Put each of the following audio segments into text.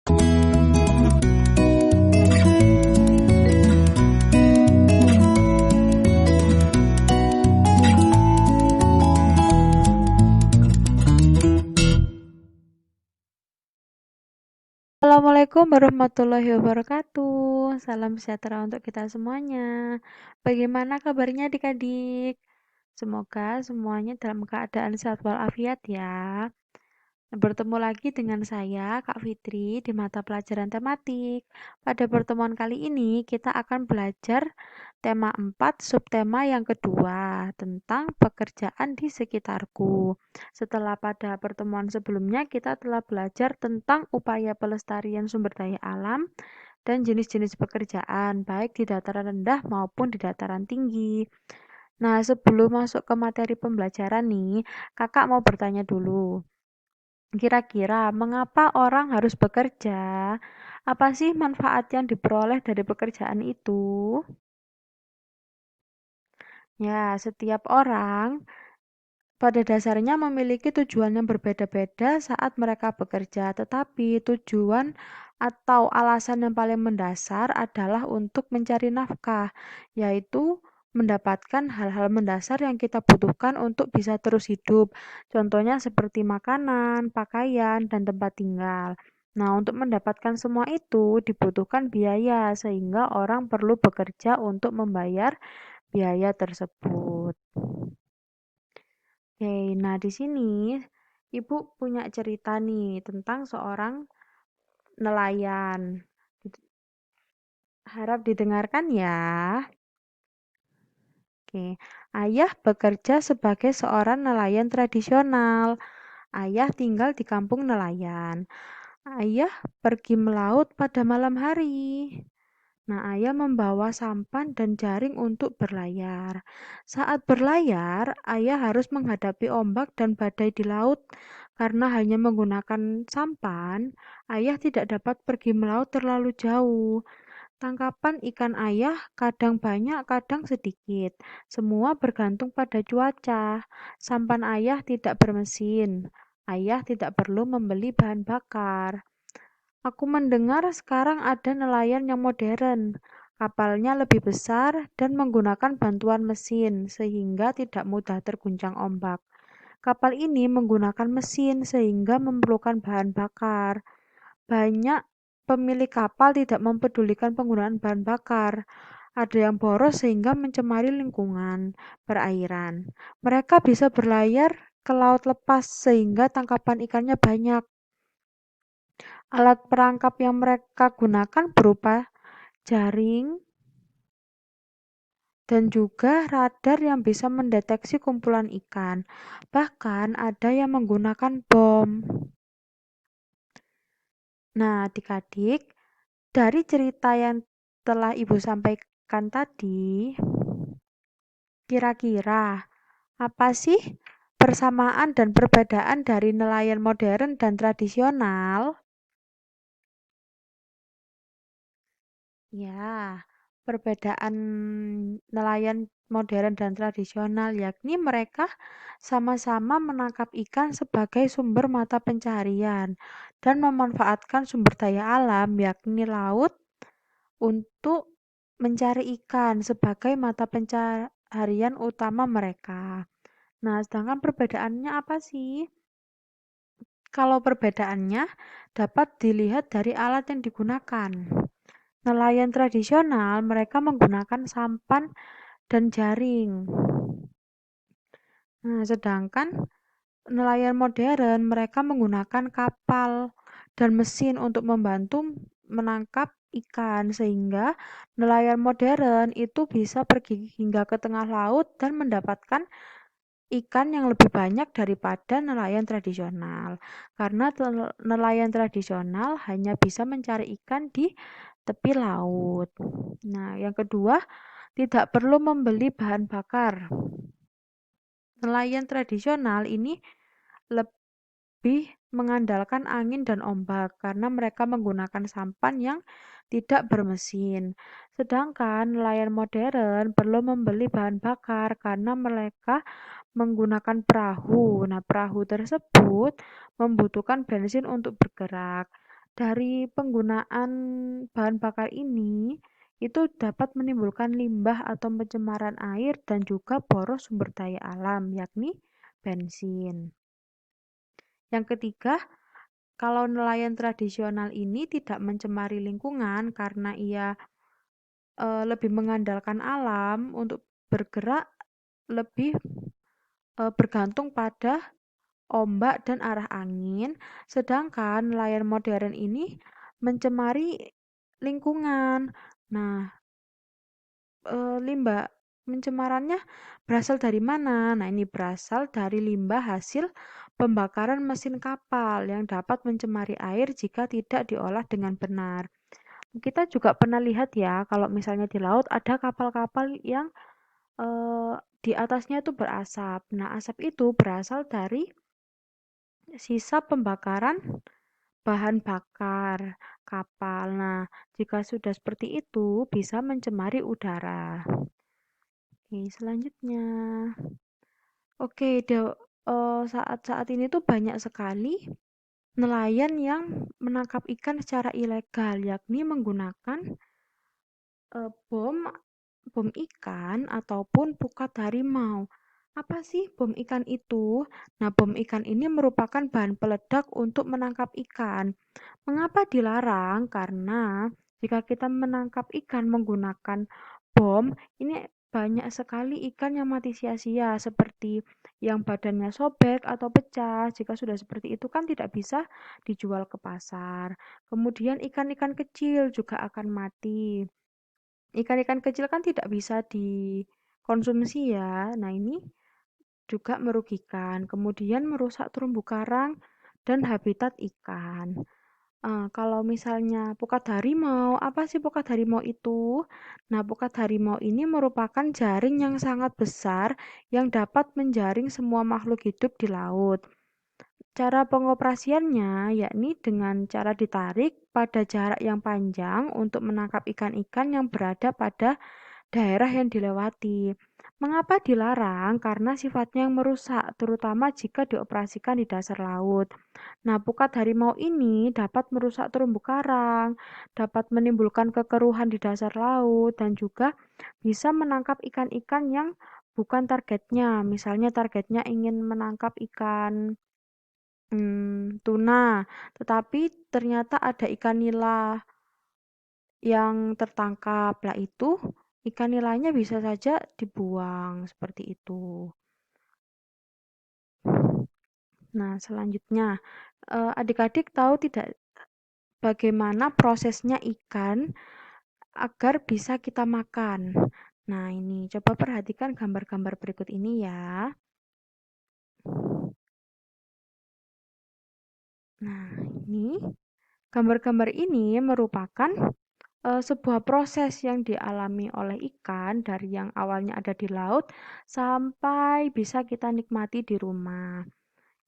Assalamualaikum warahmatullahi wabarakatuh. Salam sejahtera untuk kita semuanya. Bagaimana kabarnya adik-adik? Semoga semuanya dalam keadaan sehat walafiat ya. Bertemu lagi dengan saya, Kak Fitri, di mata pelajaran tematik. Pada pertemuan kali ini, kita akan belajar tema 4, subtema yang kedua, tentang pekerjaan di sekitarku. Setelah pada pertemuan sebelumnya, kita telah belajar tentang upaya pelestarian sumber daya alam dan jenis-jenis pekerjaan, baik di dataran rendah maupun di dataran tinggi. Nah, sebelum masuk ke materi pembelajaran nih, kakak mau bertanya dulu. Kira-kira mengapa orang harus bekerja? Apa sih manfaat yang diperoleh dari pekerjaan itu? Ya, setiap orang pada dasarnya memiliki tujuan yang berbeda-beda saat mereka bekerja, tetapi tujuan atau alasan yang paling mendasar adalah untuk mencari nafkah, yaitu mendapatkan hal-hal mendasar yang kita butuhkan untuk bisa terus hidup. Contohnya seperti makanan, pakaian, dan tempat tinggal. Nah, untuk mendapatkan semua itu dibutuhkan biaya, sehingga orang perlu bekerja untuk membayar biaya tersebut. Oke, nah di sini Ibu punya cerita nih tentang seorang nelayan. Harap didengarkan ya. Oke, ayah bekerja sebagai seorang nelayan tradisional. Ayah tinggal di kampung nelayan. Ayah pergi melaut pada malam hari. Nah, ayah membawa sampan dan jaring untuk berlayar. Saat berlayar, ayah harus menghadapi ombak dan badai di laut. Karena hanya menggunakan sampan, ayah tidak dapat pergi melaut terlalu jauh. Tangkapan ikan ayah kadang banyak, kadang sedikit. Semua bergantung pada cuaca. Sampan ayah tidak bermesin. Ayah tidak perlu membeli bahan bakar. Aku mendengar sekarang ada nelayan yang modern. Kapalnya lebih besar dan menggunakan bantuan mesin, sehingga tidak mudah terguncang ombak. Kapal ini menggunakan mesin sehingga memerlukan bahan bakar. Banyak pemilik kapal tidak mempedulikan penggunaan bahan bakar. Ada yang boros sehingga mencemari lingkungan perairan. Mereka bisa berlayar ke laut lepas sehingga tangkapan ikannya banyak. Alat perangkap yang mereka gunakan berupa jaring dan juga radar yang bisa mendeteksi kumpulan ikan. Bahkan ada yang menggunakan bom. Nah, adik-adik, dari cerita yang telah Ibu sampaikan tadi, kira-kira apa sih persamaan dan perbedaan dari nelayan modern dan tradisional? Ya, perbedaan nelayan modern dan tradisional yakni mereka sama-sama menangkap ikan sebagai sumber mata pencaharian dan memanfaatkan sumber daya alam yakni laut untuk mencari ikan sebagai mata pencaharian utama mereka. Nah, sedangkan perbedaannya apa sih? Kalau perbedaannya dapat dilihat dari alat yang digunakan. Nelayan tradisional mereka menggunakan sampan dan jaring. Nah, sedangkan nelayan modern mereka menggunakan kapal dan mesin untuk membantu menangkap ikan sehingga nelayan modern itu bisa pergi hingga ke tengah laut dan mendapatkan ikan yang lebih banyak daripada nelayan tradisional. Karena nelayan tradisional hanya bisa mencari ikan di tepi laut. Nah, yang kedua, tidak perlu membeli bahan bakar. Nelayan tradisional ini lebih mengandalkan angin dan ombak karena mereka menggunakan sampan yang tidak bermesin. Sedangkan nelayan modern perlu membeli bahan bakar karena mereka menggunakan perahu. Nah, perahu tersebut membutuhkan bensin untuk bergerak. Dari penggunaan bahan bakar ini, itu dapat menimbulkan limbah atau pencemaran air dan juga boros sumber daya alam, yakni bensin. Yang ketiga, kalau nelayan tradisional ini tidak mencemari lingkungan karena ia lebih mengandalkan alam untuk bergerak, lebih bergantung pada ombak dan arah angin, sedangkan nelayan modern ini mencemari lingkungan. Nah, limbah pencemarannya berasal dari mana? Nah, ini berasal dari limbah hasil pembakaran mesin kapal yang dapat mencemari air jika tidak diolah dengan benar. Kita juga pernah lihat ya, kalau misalnya di laut ada kapal-kapal yang di atasnya itu berasap. Nah, asap itu berasal dari sisa pembakaran bahan bakar kapal. Nah, jika sudah seperti itu, bisa mencemari udara. Oke, selanjutnya. Oke, saat-saat ini tuh banyak sekali nelayan yang menangkap ikan secara ilegal, yakni menggunakan bom bom ikan ataupun pukat harimau. Apa sih bom ikan itu? Nah, bom ikan ini merupakan bahan peledak untuk menangkap ikan. Mengapa dilarang? Karena jika kita menangkap ikan menggunakan bom, ini banyak sekali ikan yang mati sia-sia, seperti yang badannya sobek atau pecah. Jika sudah seperti itu kan tidak bisa dijual ke pasar. Kemudian ikan-ikan kecil juga akan mati. Ikan-ikan kecil kan tidak bisa dikonsumsi ya. Nah, ini juga merugikan. Kemudian merusak terumbu karang dan habitat ikan. Kalau misalnya pukat harimau, apa sih pukat harimau itu? Nah, pukat harimau ini merupakan jaring yang sangat besar yang dapat menjaring semua makhluk hidup di laut. Cara pengoperasiannya yakni dengan cara ditarik pada jarak yang panjang untuk menangkap ikan-ikan yang berada pada daerah yang dilewati. Mengapa dilarang? Karena sifatnya yang merusak, terutama jika dioperasikan di dasar laut. Nah, pukat harimau ini dapat merusak terumbu karang, dapat menimbulkan kekeruhan di dasar laut, dan juga bisa menangkap ikan-ikan yang bukan targetnya. Misalnya targetnya ingin menangkap ikan tuna, tetapi ternyata ada ikan nila yang tertangkap. Lah itu ikan nilainya bisa saja dibuang seperti itu. Nah, selanjutnya, adik-adik tahu tidak bagaimana prosesnya ikan agar bisa kita makan? Nah, ini coba perhatikan gambar-gambar berikut ini ya. Nah, ini gambar-gambar ini merupakan sebuah proses yang dialami oleh ikan dari yang awalnya ada di laut sampai bisa kita nikmati di rumah.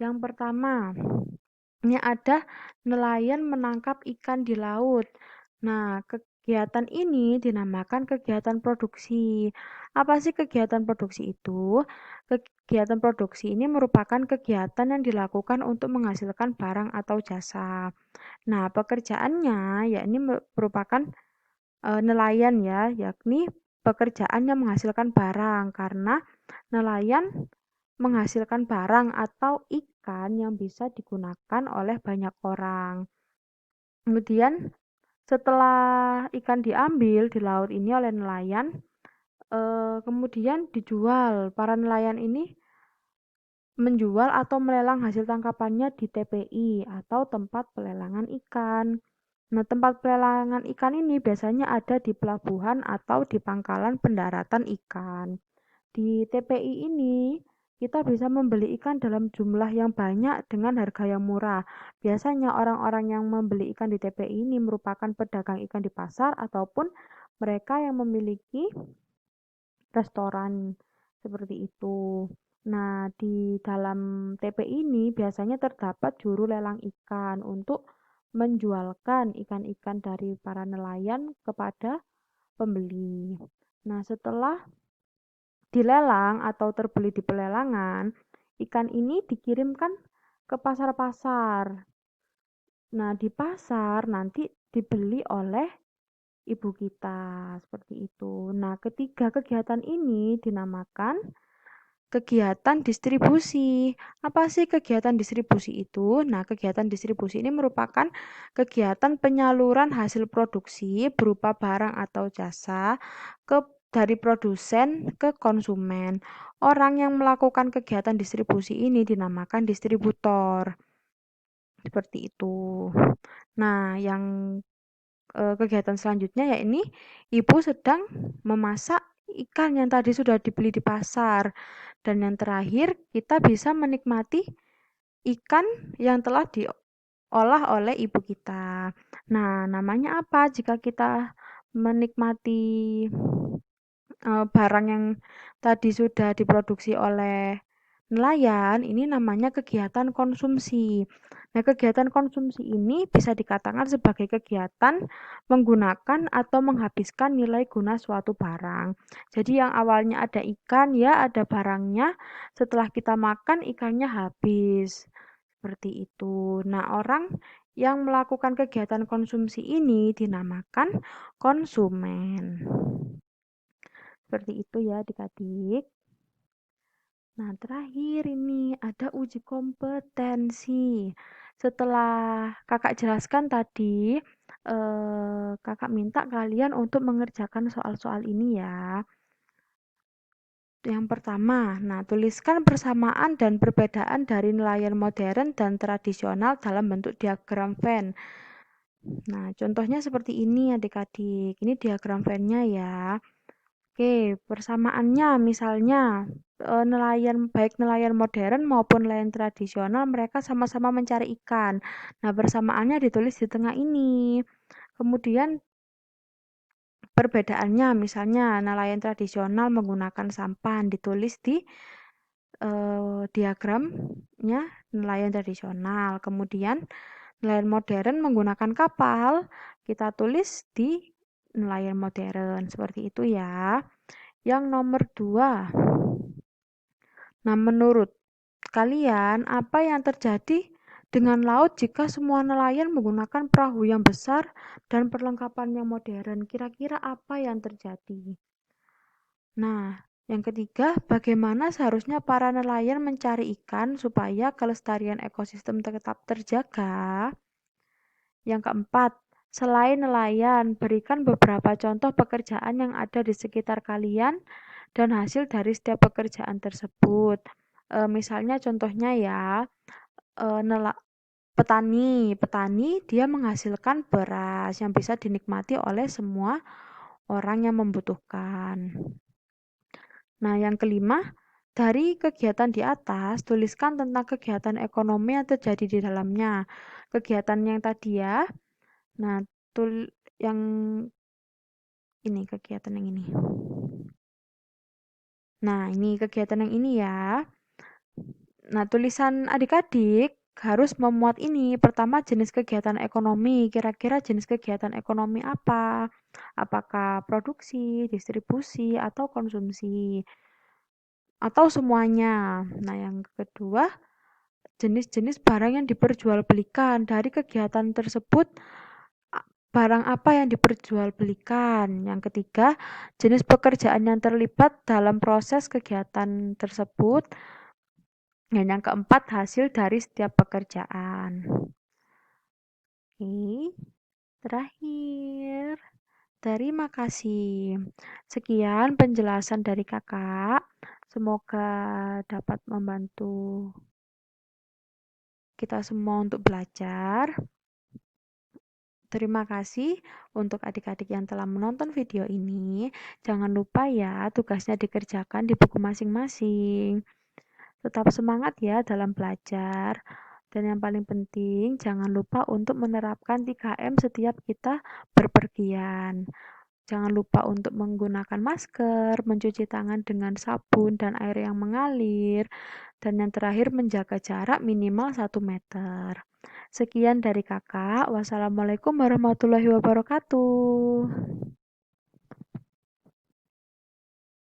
Yang pertama, ini ada nelayan menangkap ikan di laut. Nah, kegiatan ini dinamakan kegiatan produksi. Apa sih kegiatan produksi itu? Kegiatan produksi ini merupakan kegiatan yang dilakukan untuk menghasilkan barang atau jasa. Nah, pekerjaannya yakni merupakan nelayan ya, yakni pekerjaan yang menghasilkan barang karena nelayan menghasilkan barang atau ikan yang bisa digunakan oleh banyak orang. Kemudian setelah ikan diambil di laut ini oleh nelayan, kemudian dijual. Para nelayan ini menjual atau melelang hasil tangkapannya di TPI atau tempat pelelangan ikan. Nah, tempat pelelangan ikan ini biasanya ada di pelabuhan atau di pangkalan pendaratan ikan. Di TPI ini, kita bisa membeli ikan dalam jumlah yang banyak dengan harga yang murah. Biasanya orang-orang yang membeli ikan di TPI ini merupakan pedagang ikan di pasar ataupun mereka yang memiliki restoran seperti itu. Nah, di dalam TPI ini biasanya terdapat juru lelang ikan untuk menjualkan ikan-ikan dari para nelayan kepada pembeli. Nah, setelah dilelang atau terbeli di pelelangan, ikan ini dikirimkan ke pasar-pasar Nah, di pasar nanti dibeli oleh ibu kita, seperti itu. Nah, ketiga kegiatan ini dinamakan kegiatan distribusi. Apa sih kegiatan distribusi itu? Nah, kegiatan distribusi ini merupakan kegiatan penyaluran hasil produksi berupa barang atau jasa ke dari produsen ke konsumen. Orang yang melakukan kegiatan distribusi ini dinamakan distributor. Seperti itu. Nah, yang kegiatan selanjutnya ya ini ibu sedang memasak ikan yang tadi sudah dibeli di pasar. Dan yang terakhir, kita bisa menikmati ikan yang telah diolah oleh ibu kita. Nah, namanya apa jika kita menikmati barang yang tadi sudah diproduksi oleh nelayan, ini namanya kegiatan konsumsi. Nah, kegiatan konsumsi ini bisa dikatakan sebagai kegiatan menggunakan atau menghabiskan nilai guna suatu barang. Jadi yang awalnya ada ikan, ya ada barangnya, setelah kita makan ikannya habis. Seperti itu. Nah, orang yang melakukan kegiatan konsumsi ini dinamakan konsumen. Seperti itu ya adik-adik. Nah, terakhir ini ada uji kompetensi. Setelah kakak jelaskan tadi, kakak minta kalian untuk mengerjakan soal-soal ini ya. Yang pertama, nah tuliskan persamaan dan perbedaan dari nelayan modern dan tradisional dalam bentuk diagram Venn. Nah, contohnya seperti ini adik-adik. Ini diagram Venn-nya ya. Oke, persamaannya misalnya nelayan baik nelayan modern maupun nelayan tradisional mereka sama-sama mencari ikan. Nah, persamaannya ditulis di tengah ini. Kemudian perbedaannya misalnya nelayan tradisional menggunakan sampan ditulis di diagramnya nelayan tradisional. Kemudian nelayan modern menggunakan kapal kita tulis di nelayan modern. Seperti itu ya. Yang nomor 2. Nah, menurut kalian, apa yang terjadi dengan laut jika semua nelayan menggunakan perahu yang besar dan perlengkapan yang modern? Kira-kira apa yang terjadi? Nah, yang ketiga, bagaimana seharusnya para nelayan mencari ikan supaya kelestarian ekosistem tetap terjaga? Yang keempat, selain nelayan, berikan beberapa contoh pekerjaan yang ada di sekitar kalian dan hasil dari setiap pekerjaan tersebut. Misalnya contohnya ya, petani dia menghasilkan beras yang bisa dinikmati oleh semua orang yang membutuhkan. Nah, yang kelima, dari kegiatan di atas, tuliskan tentang kegiatan ekonomi yang terjadi di dalamnya. Kegiatan yang tadi ya. Nah, yang ini kegiatan yang ini. Nah, ini kegiatan yang ini ya. Nah, tulisan adik-adik harus memuat ini. Pertama, jenis kegiatan ekonomi. Kira-kira jenis kegiatan ekonomi apa? Apakah produksi, distribusi, atau konsumsi? Atau semuanya? Nah, yang kedua, jenis-jenis barang yang diperjualbelikan. Dari kegiatan tersebut, barang apa yang diperjualbelikan? Yang ketiga, jenis pekerjaan yang terlibat dalam proses kegiatan tersebut. Dan yang keempat, hasil dari setiap pekerjaan. Oke, terakhir. Terima kasih. Sekian penjelasan dari kakak. Semoga dapat membantu kita semua untuk belajar. Terima kasih untuk adik-adik yang telah menonton video ini. Jangan lupa ya, tugasnya dikerjakan di buku masing-masing. Tetap semangat ya dalam belajar. Dan yang paling penting, jangan lupa untuk menerapkan 3M setiap kita berpergian. Jangan lupa untuk menggunakan masker, mencuci tangan dengan sabun dan air yang mengalir, dan yang terakhir menjaga jarak minimal 1 meter. Sekian dari kakak. Wassalamualaikum warahmatullahi wabarakatuh.